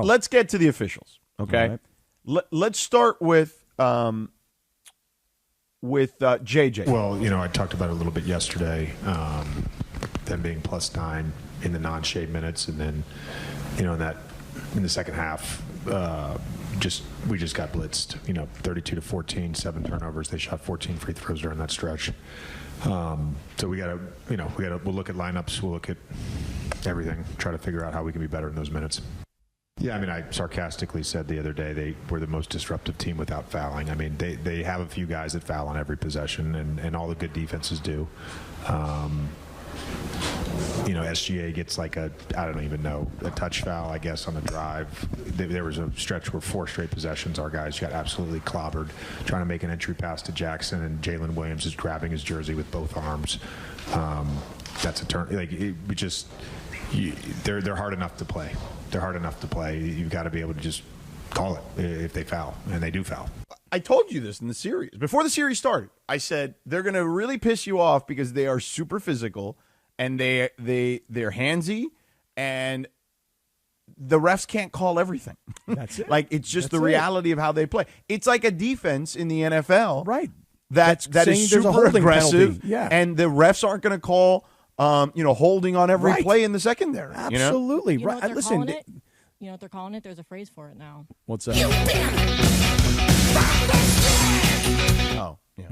tomorrow. Let's get to the officials, okay? Right. Let's start with JJ. Well, I talked about it a little bit yesterday, them being +9 in the non-shade minutes, and then, in the second half, we just got blitzed. 32-14, 7 turnovers. They shot 14 free throws during that stretch. So we'll look at lineups, we'll look at everything, try to figure out how we can be better in those minutes. Yeah, I sarcastically said the other day they were the most disruptive team without fouling. They have a few guys that foul on every possession, and all the good defenses do. SGA gets I don't even know, a touch foul, I guess, on the drive. There was a stretch where 4 straight possessions, our guys got absolutely clobbered trying to make an entry pass to Jackson, and Jalen Williams is grabbing his jersey with both arms. That's a turn. They're hard enough to play. They're hard enough to play. You've got to be able to just call it if they foul, and they do foul. I told you this in the series. Before the series started, I said they're going to really piss you off because they are super physical, and they're handsy, and the refs can't call everything. That's it. It's just the reality of how they play. It's like a defense in the NFL, right? That is super aggressive, and the refs aren't going to call holding on every play in the secondary. Absolutely. You know what they're Listen, calling it? You know what they're calling it? There's a phrase for it now. What's that? Oh, yeah.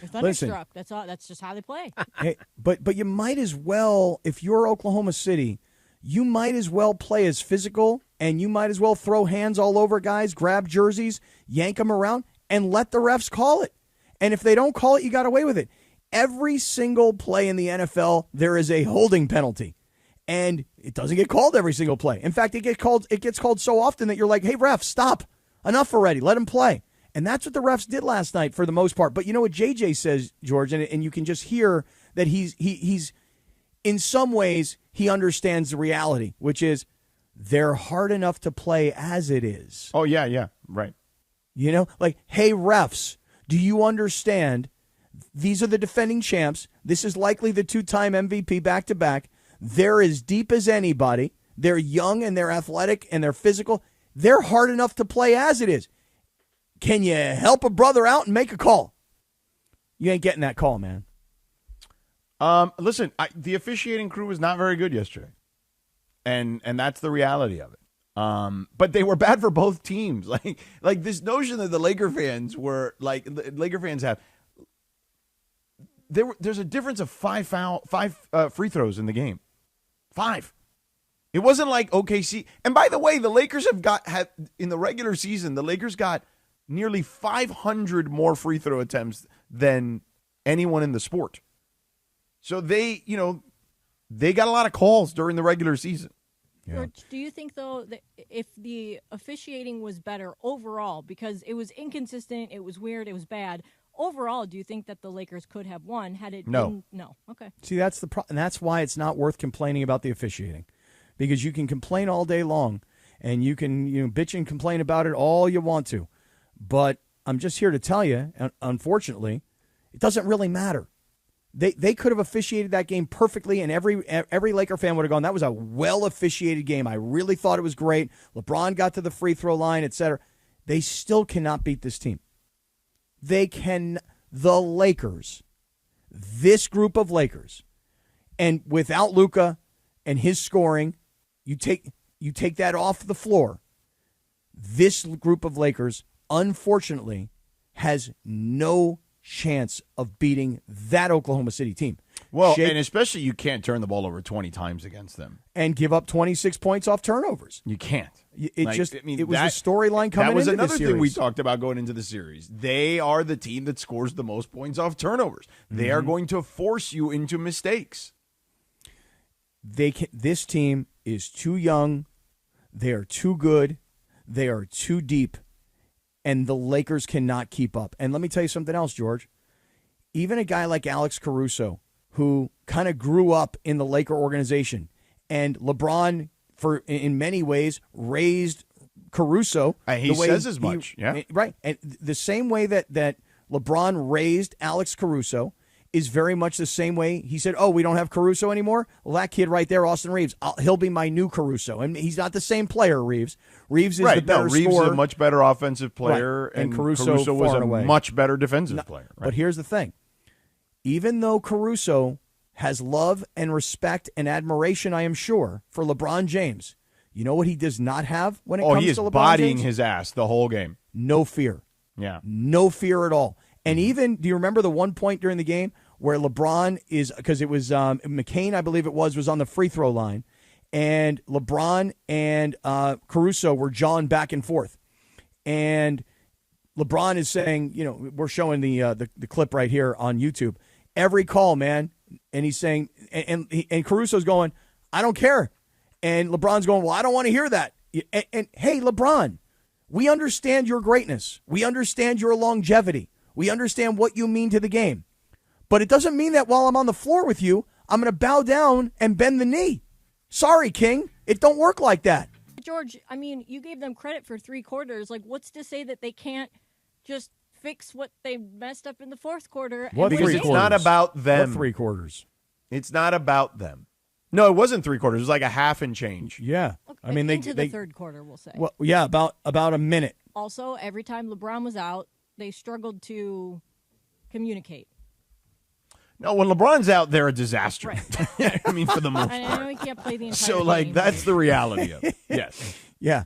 They're thunderstruck. That's all. That's just how they play. Hey, but you might as well, if you're Oklahoma City, you might as well play as physical, and you might as well throw hands all over guys, grab jerseys, yank them around, and let the refs call it. And if they don't call it, you got away with it. Every single play in the NFL, there is a holding penalty. And it doesn't get called every single play. In fact, it gets called so often that you're like, hey, ref, stop. Enough already. Let him play. And that's what the refs did last night for the most part. But you know what JJ says, George, and you can just hear that he's in some ways, he understands the reality, which is they're hard enough to play as it is. Oh, yeah, right. Hey, refs, do you understand? These are the defending champs. This is likely the 2-time MVP back-to-back. They're as deep as anybody. They're young and they're athletic and they're physical. They're hard enough to play as it is. Can you help a brother out and make a call? You ain't getting that call, man. Listen, the officiating crew was not very good yesterday, and that's the reality of it. But they were bad for both teams. Like this notion that the Laker fans were the Laker fans have. There's a difference of five free throws in the game. 5. It wasn't like OKC. And by the way, the Lakers have in the regular season, the Lakers got nearly 500 more free throw attempts than anyone in the sport. So they got a lot of calls during the regular season. Yeah. George, do you think, though, that if the officiating was better overall, because it was inconsistent, it was weird, it was bad, overall, do you think that the Lakers could have won had it been? No. Okay. See, that's the problem. And that's why it's not worth complaining about the officiating. Because you can complain all day long, and you can bitch and complain about it all you want to. But I'm just here to tell you, unfortunately, it doesn't really matter. They could have officiated that game perfectly, and every Laker fan would have gone, that was a well-officiated game. I really thought it was great. LeBron got to the free throw line, etc. They still cannot beat this team. The Lakers, this group of Lakers, and without Luka and his scoring, you take that off the floor. This group of Lakers, unfortunately, has no chance of beating that Oklahoma City team. Well, and especially you can't turn the ball over 20 times against them. And give up 26 points off turnovers. You can't. It was the storyline coming into the series. That was another thing we talked about going into the series. They are the team that scores the most points off turnovers. They are going to force you into mistakes. This team is too young. They are too good. They are too deep. And the Lakers cannot keep up. And let me tell you something else, George. Even a guy like Alex Caruso, who kind of grew up in the Laker organization, and LeBron, in many ways, raised Caruso. He says as much. Yeah. Right. And the same way that LeBron raised Alex Caruso is very much the same way. He said, "Oh, we don't have Caruso anymore." Well, that kid right there, Austin Reaves, he'll be my new Caruso, and he's not the same player. Reaves is the better Reaves scorer. is a much better offensive player, Right. And Caruso was far a and away. much better defensive player. Right? But here's the thing: even though Caruso has love and respect and admiration, I am sure, for LeBron James, you know what he does not have when it comes he is to LeBron bodying James? his ass the whole game. No fear. Yeah. No fear at all. And even, do you remember the one point during the game where LeBron is, because it was McCain, I believe it was on the free throw line, and LeBron and Caruso were jawing back and forth. And LeBron is saying, we're showing the clip right here on YouTube. Every call, man. And he's saying, and Caruso's going, I don't care. And LeBron's going, well, I don't want to hear that. And hey, LeBron, we understand your greatness. We understand your longevity. We understand what you mean to the game. But it doesn't mean that while I'm on the floor with you, I'm going to bow down and bend the knee. Sorry, King. It don't work like that. George, I mean, you gave them credit for 3 quarters. Like, what's to say that they can't just fix what they messed up in the fourth quarter? Because it's not about them. What 3 quarters? It's not about them. No, it wasn't 3 quarters. It was like a half and change. Yeah. Okay, I mean, into the third quarter, we'll say. Well, yeah, about a minute. Also, every time LeBron was out, they struggled to communicate. No, when LeBron's out, they're a disaster. Right. I mean, for the most I part. know he can't play the entire So, game. that's the reality of it. Yes. Yeah.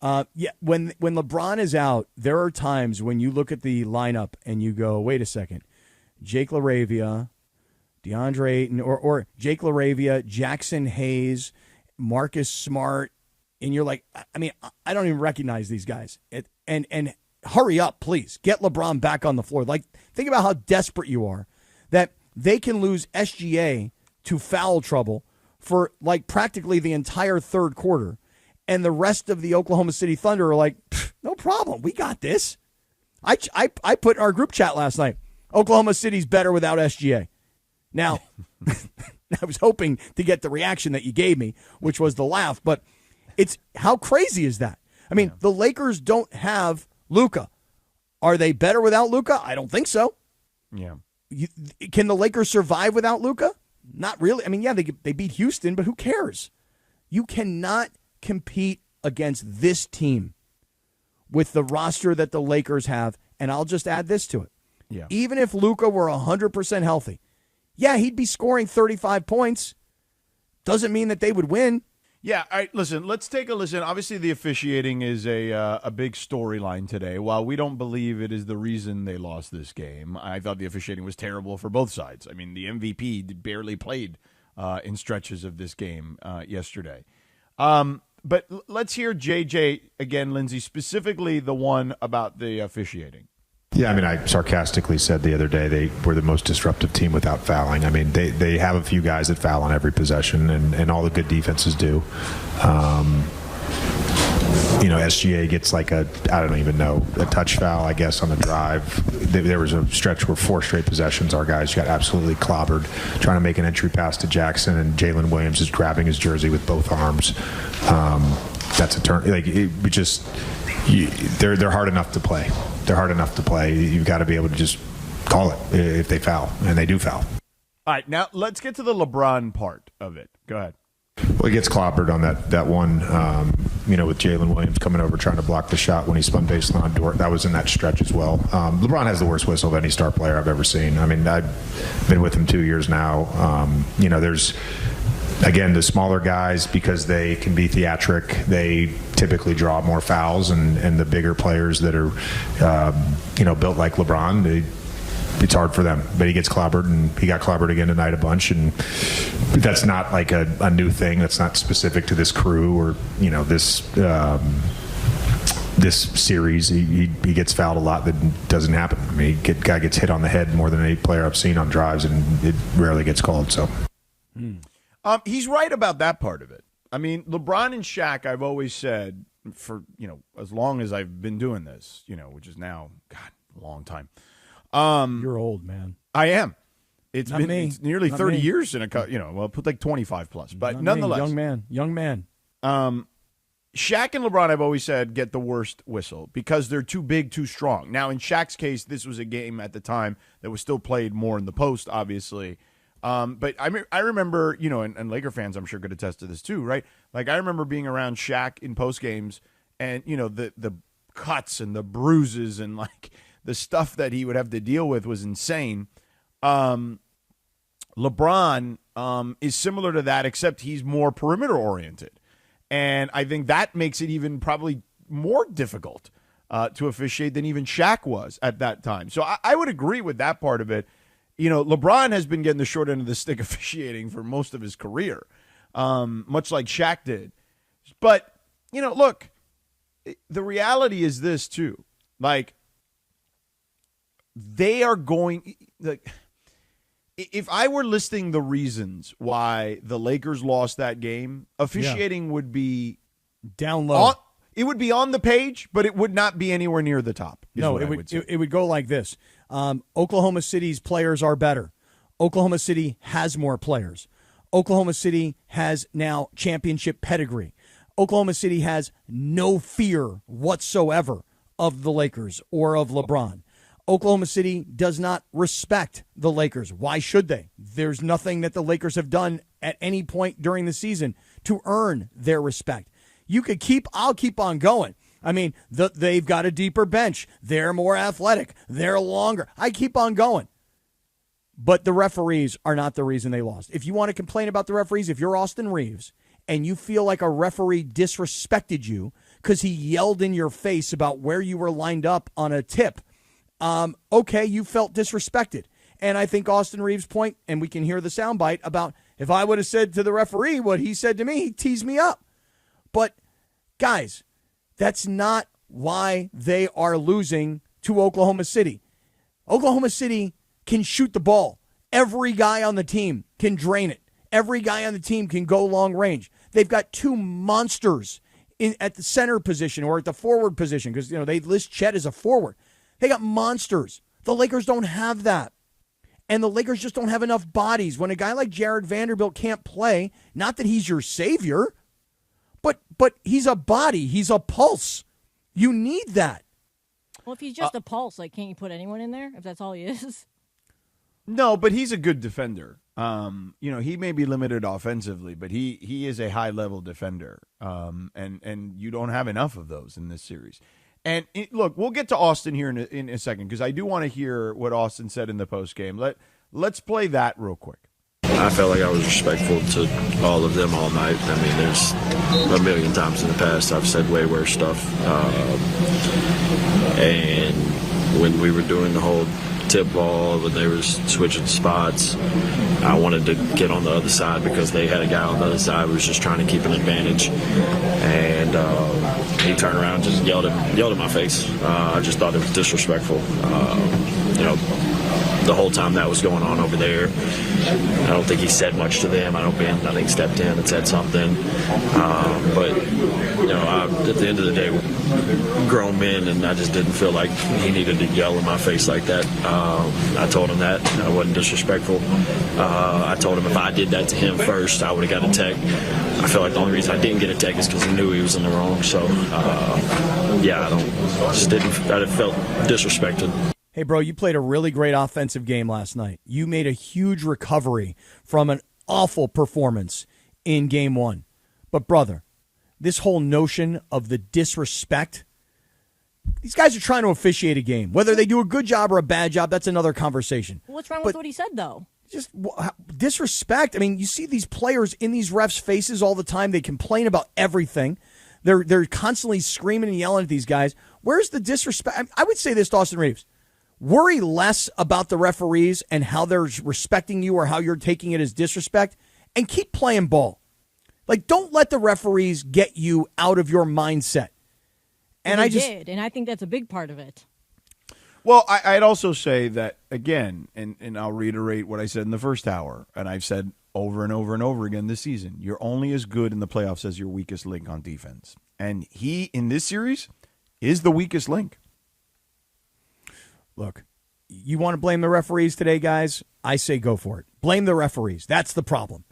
When LeBron is out, there are times when you look at the lineup and you go, wait a second, Jake LaRavia, DeAndre Ayton, or Jake LaRavia, Jackson Hayes, Marcus Smart, and you're like, I mean, I don't even recognize these guys. And hurry up, please. Get LeBron back on the floor. Like, think about how desperate you are that they can lose SGA to foul trouble for like practically the entire third quarter. And the rest of the Oklahoma City Thunder are like, no problem. We got this. I put in our group chat last night, Oklahoma City's better without SGA. Now, I was hoping to get the reaction that you gave me, which was the laugh. But it's how crazy is that? I mean, the Lakers don't have Luka. Are they better without Luka? I don't think so. Yeah. Can the Lakers survive without Luka? Not really. I mean, yeah, they beat Houston, but who cares? You cannot compete against this team with the roster that the Lakers have. And I'll just add this to it. Yeah. Even if Luka were 100% healthy, yeah, he'd be scoring 35 points. Doesn't mean that they would win. Yeah, all right, listen, let's take a listen. Obviously, the officiating is a big storyline today. While we don't believe it is the reason they lost this game, I thought the officiating was terrible for both sides. I mean, the MVP barely played in stretches of this game yesterday. But let's hear JJ again, Lindsay, specifically the one about the officiating. Yeah, I mean, I sarcastically said the other day they were the most disruptive team without fouling. I mean, they have a few guys that foul on every possession, and all the good defenses do. SGA gets like I don't even know, a touch foul, I guess, on the drive. There was a stretch where 4 straight possessions, our guys got absolutely clobbered trying to make an entry pass to Jackson, and Jalen Williams is grabbing his jersey with both arms. That's a turn. They're hard enough to play. They're hard enough to play. You've got to be able to just call it if they foul, and they do foul. All right, now let's get to the LeBron part of it. Go ahead. Well, he gets clobbered on that one, with Jalen Williams coming over trying to block the shot when he spun baseline on Dort. That was in that stretch as well. LeBron has the worst whistle of any star player I've ever seen. I mean, I've been with him 2 years now. There's, again, the smaller guys, because they can be theatric, they typically draw more fouls, and the bigger players that are, built like LeBron, it's hard for them. But he gets clobbered, and he got clobbered again tonight a bunch, and that's not like a new thing. That's not specific to this crew or this series. He gets fouled a lot. That doesn't happen. I mean, guy gets hit on the head more than any player I've seen on drives, and it rarely gets called. So he's right about that part of it. I mean, LeBron and Shaq, I've always said for as long as I've been doing this, which is now a long time. You're old, man. I am. It's Not me. It's nearly Not 30 me. years in put like 25 plus. But Not nonetheless, me. Young man. Shaq and LeBron, I've always said, get the worst whistle because they're too big, too strong. Now, in Shaq's case, this was a game at the time that was still played more in the post, obviously. But I remember, and Laker fans, I'm sure, could attest to this too, right? Like, I remember being around Shaq in post games and, the cuts and the bruises and, like, the stuff that he would have to deal with was insane. LeBron is similar to that, except he's more perimeter oriented. And I think that makes it even probably more difficult to officiate than even Shaq was at that time. So I would agree with that part of it. LeBron has been getting the short end of the stick officiating for most of his career, much like Shaq did. But, look, the reality is this, too. Like, they are going like, if I were listing the reasons why the Lakers lost that game, officiating would be down low. It would be on the page, but it would not be anywhere near the top. No, it would go like this. Oklahoma City's players are better. Oklahoma City has more players. Oklahoma City has now championship pedigree. Oklahoma City has no fear whatsoever of the Lakers or of LeBron. Oklahoma City does not respect the Lakers. Why should they? There's nothing that the Lakers have done at any point during the season to earn their respect. I'll keep on going. I mean, they've got a deeper bench. They're more athletic. They're longer. I keep on going. But the referees are not the reason they lost. If you want to complain about the referees, if you're Austin Reaves and you feel like a referee disrespected you because he yelled in your face about where you were lined up on a tip, okay, you felt disrespected. And I think Austin Reeves' point, and we can hear the soundbite about if I would have said to the referee what he said to me, he teased me up. But, guys, that's not why they are losing to Oklahoma City. Oklahoma City can shoot the ball. Every guy on the team can drain it. Every guy on the team can go long range. They've got two monsters at the center position or at the forward position because, they list Chet as a forward. They got monsters. The Lakers don't have that. And the Lakers just don't have enough bodies. When a guy like Jared Vanderbilt can't play, not that he's your savior, but he's a body. He's a pulse. You need that. Well, if he's just a pulse, can't you put anyone in there if that's all he is? No, but he's a good defender. He may be limited offensively, but he is a high-level defender. And you don't have enough of those in this series. And look, we'll get to Austin here in a second because I do want to hear what Austin said in the postgame. Let's play that real quick. I felt like I was respectful to all of them all night. I mean, there's a million times in the past I've said way worse stuff. And when we were doing the whole tip ball, when they were switching spots, I wanted to get on the other side because they had a guy on the other side who was just trying to keep an advantage. And he turned around and just yelled at my face. I just thought it was disrespectful. The whole time that was going on over there, I don't think he said much to them. I think he stepped in and said something. But at the end of the day, we're grown men, and I just didn't feel like he needed to yell in my face like that. I told him that. I wasn't disrespectful. I told him if I did that to him first, I would have got a tech. I feel like the only reason I didn't get a tech is because he knew he was in the wrong. So, I felt disrespected. Hey, bro, you played a really great offensive game last night. You made a huge recovery from an awful performance in game one. But, brother, this whole notion of the disrespect, these guys are trying to officiate a game. Whether they do a good job or a bad job, that's another conversation. What's wrong with what he said, though? Just disrespect. I mean, you see these players in these refs' faces all the time. They complain about everything. They're constantly screaming and yelling at these guys. Where's the disrespect? I would say this to Austin Reaves. Worry less about the referees and how they're respecting you or how you're taking it as disrespect, and keep playing ball. Don't let the referees get you out of your mindset. And and I think that's a big part of it. Well, I'd also say that, again, and I'll reiterate what I said in the first hour, and I've said over and over and over again this season, you're only as good in the playoffs as your weakest link on defense. And he, in this series, is the weakest link. Look, you want to blame the referees today, guys? I say go for it. Blame the referees. That's the problem.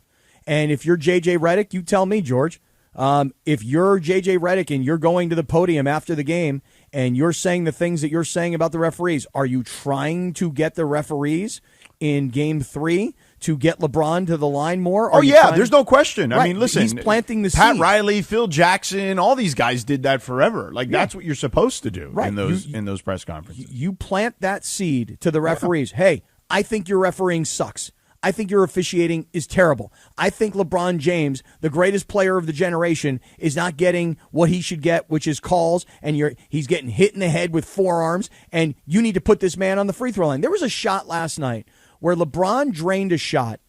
And if you're J.J. Redick, you tell me, George, If you're JJ Redick and you're going to the podium after the game and you're saying the things that you're saying about the referees, are you trying to get the referees in Game 3 to get LeBron to the line more? Oh, yeah, there's no question. Right. I mean, listen. He's planting the Pat seed. Riley, Phil Jackson, all these guys did that forever. Like, that's what you're supposed to do Right. in those press conferences. You plant that seed to the referees. Hey, I think your refereeing sucks. I think your officiating is terrible. I think LeBron James, the greatest player of the generation, is not getting what he should get, which is calls, and he's getting hit in the head with forearms, and you need to put this man on the free throw line. There was a shot last night where LeBron drained a shot,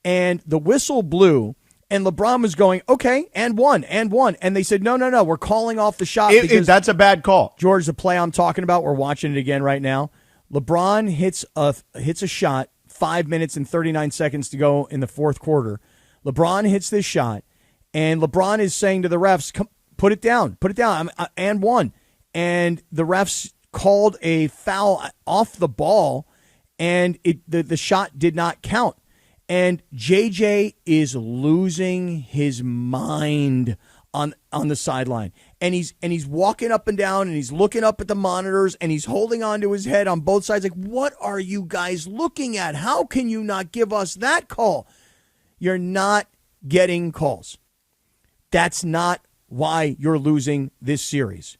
and the whistle blew, and LeBron was going, okay, and one. And they said, no, we're calling off the shot. Because That's a bad call. George, the play I'm talking about, we're watching it again right now. LeBron hits a shot, 5 minutes and 39 seconds to go in the fourth quarter. LeBron hits this shot, and LeBron is saying to the refs, "Come, put it down, and one." And the refs called a foul off the ball, and the shot did not count. And JJ is losing his mind on the sideline. And he's walking up and down, and he's looking up at the monitors, and he's holding on to his head on both sides. Like, what are you guys looking at? How can you not give us that call? You're not getting calls. That's not why you're losing this series.